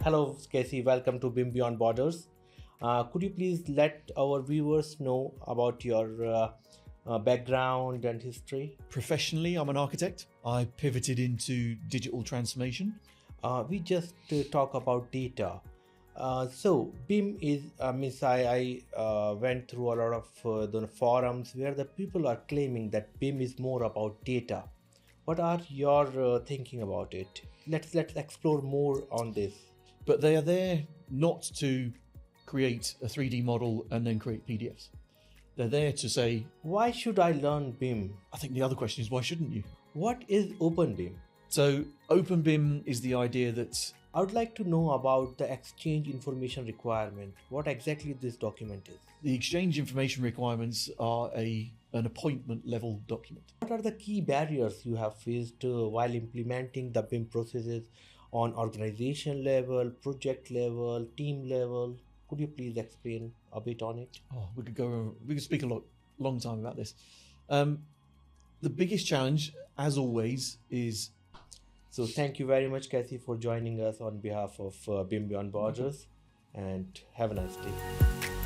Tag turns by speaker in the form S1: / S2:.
S1: Hello, Casey. Welcome to BIM Beyond Borders. Could you please let our viewers know about your background and history?
S2: Professionally, I'm an architect. I pivoted into digital transformation.
S1: We just talk about data. So BIM is means I went through a lot of the forums where the people are claiming that BIM is more about data. What are your thinking about it? Let's explore more on this.
S2: But they are there not to create a 3D model and then create PDFs. They're there to say,
S1: Why should I learn BIM?
S2: I think the other question is, why shouldn't you?
S1: What is Open BIM?
S2: So Open BIM is the idea that
S1: I would like to know about the exchange information requirement. What exactly this document is?
S2: the exchange information requirements are an appointment level document.
S1: What are the key barriers you have faced while implementing the BIM processes on organization level, project level, team level? Could you please explain a bit on it?
S2: Oh, we could speak a long time about this. The biggest challenge, as always, is.
S1: So thank you very much, Kathy, for joining us on behalf of BIM Beyond Borders, and have a nice day.